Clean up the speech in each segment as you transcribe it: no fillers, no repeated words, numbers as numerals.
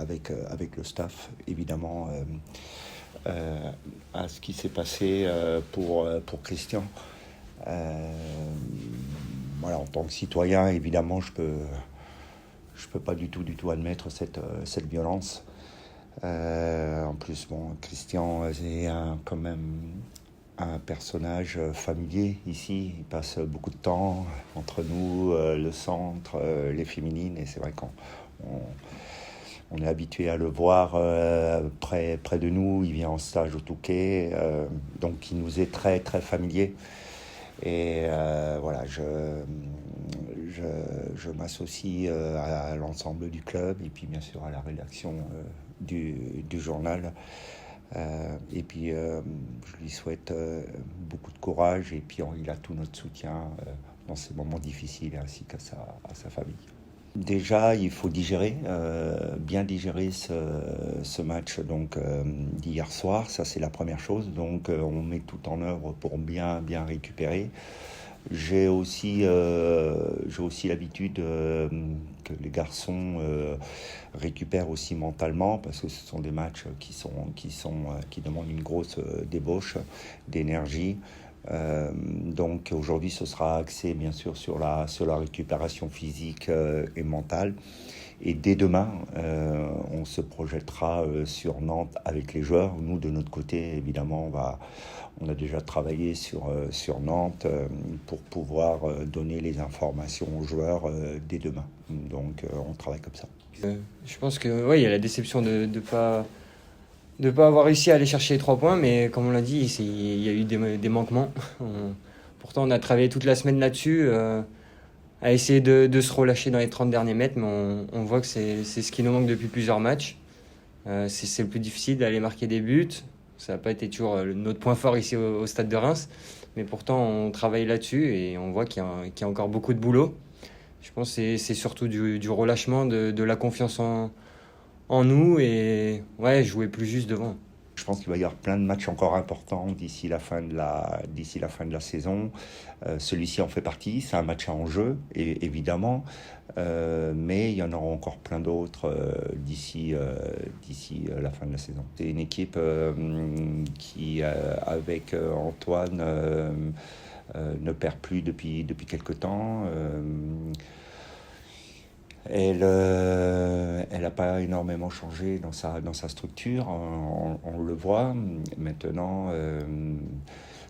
avec le staff, évidemment, à ce qui s'est passé pour Christian. Euh, voilà, en tant que citoyen, évidemment, je peux pas du tout admettre cette violence. En plus, bon, Christian est quand même un personnage familier ici. Il passe beaucoup de temps entre nous, le centre, les féminines, et c'est vrai qu'on est habitué à le voir près de nous. Il vient en stage au Touquet, donc il nous est très très familier. Et voilà, je m'associe à l'ensemble du club et puis bien sûr à la rédaction du journal. Et puis je lui souhaite beaucoup de courage et puis il a tout notre soutien dans ces moments difficiles ainsi qu'à sa famille. Déjà, il faut bien digérer ce match donc d'hier soir. Ça, c'est la première chose. Donc, on met tout en œuvre pour bien récupérer. J'ai aussi l'habitude que les garçons récupèrent aussi mentalement parce que ce sont des matchs qui demandent une grosse débauche d'énergie. Donc aujourd'hui, ce sera axé bien sûr sur la récupération physique et mentale. Et dès demain, on se projettera sur Nantes avec les joueurs. Nous, de notre côté, évidemment, on a déjà travaillé sur Nantes pour pouvoir donner les informations aux joueurs dès demain. Donc on travaille comme ça. Je pense que ouais, il y a la déception de pas avoir réussi à aller chercher les 3 points, mais comme on l'a dit, il y a eu des manquements. Pourtant, on a travaillé toute la semaine là-dessus, à essayer de se relâcher dans les 30 derniers mètres, mais on voit que c'est ce qui nous manque depuis plusieurs matchs. C'est le plus difficile d'aller marquer des buts. Ça n'a pas été toujours notre point fort ici au Stade de Reims, mais pourtant on travaille là-dessus et on voit qu'il y a encore beaucoup de boulot. Je pense que c'est surtout du relâchement, de la confiance en nous et ouais, jouer plus juste devant. Je pense qu'il va y avoir plein de matchs encore importants d'ici la fin de la saison. Celui-ci en fait partie. C'est un match à enjeu, évidemment, mais il y en aura encore plein d'autres d'ici la fin de la saison. C'est une équipe qui, avec Antoine, ne perd plus depuis quelque temps. Elle n'a pas énormément changé dans sa structure, on le voit. Maintenant,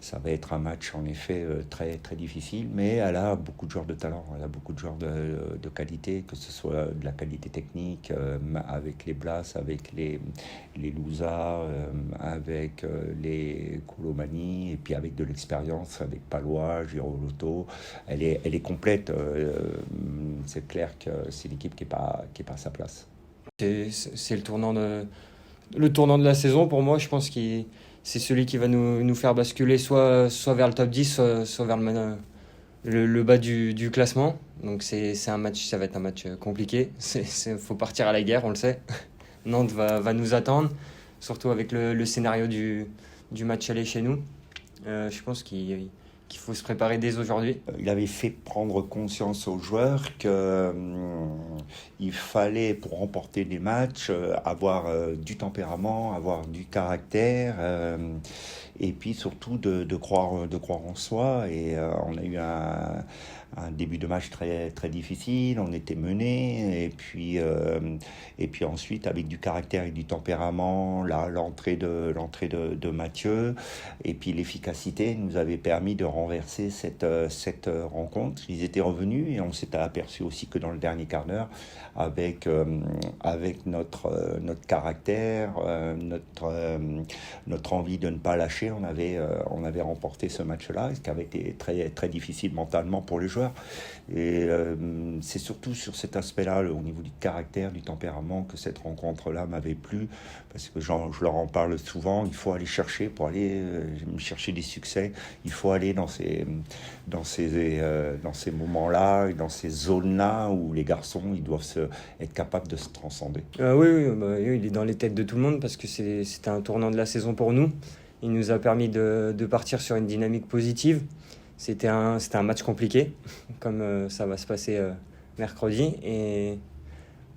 ça va être un match en effet très, très difficile, mais elle a beaucoup de joueurs de talent, elle a beaucoup de joueurs de qualité, que ce soit de la qualité technique, avec les Blas, avec les Louza, avec les Colomani, et puis avec de l'expérience, avec Palois, Girolotto. Elle est complète. C'est clair que c'est une équipe qui est pas à sa place. C'est le tournant de la saison pour moi. Je pense que c'est celui qui va nous faire basculer soit vers le top 10, soit vers le bas du classement. Donc c'est un match, ça va être un match compliqué. Faut partir à la guerre, on le sait. Nantes va nous attendre, surtout avec le scénario du match aller chez nous. Je pense qu'il faut se préparer dès aujourd'hui. Il avait fait prendre conscience aux joueurs que il fallait, pour remporter des matchs, avoir du tempérament, avoir du caractère, et puis surtout de croire en soi. Et on a eu un début de match très, très difficile, on était mené, et puis ensuite avec du caractère et du tempérament, l'entrée de Mathieu, et puis l'efficacité nous avait permis de renverser cette rencontre. Ils étaient revenus et on s'était aperçu aussi que dans le dernier quart d'heure, avec notre caractère, notre envie de ne pas lâcher, on avait remporté ce match-là, ce qui avait été très, très difficile mentalement pour les joueurs. Et c'est surtout sur cet aspect-là, au niveau du caractère, du tempérament, que cette rencontre-là m'avait plu, parce que je leur en parle souvent. Il faut aller chercher, pour aller chercher des succès, il faut aller dans ces moments-là, dans ces zones-là où les garçons ils doivent être capables de se transcender. Oui, il est dans les têtes de tout le monde parce que c'était un tournant de la saison pour nous. Il nous a permis de partir sur une dynamique positive. C'était un match compliqué, comme ça va se passer mercredi. Et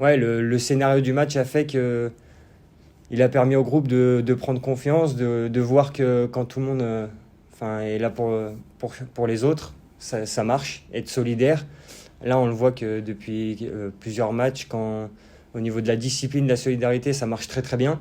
ouais, le scénario du match a fait que il a permis au groupe de prendre confiance, de voir que quand tout le monde est là pour les autres, ça marche, être solidaire. Là, on le voit que depuis plusieurs matchs, au niveau de la discipline, de la solidarité, ça marche très très bien.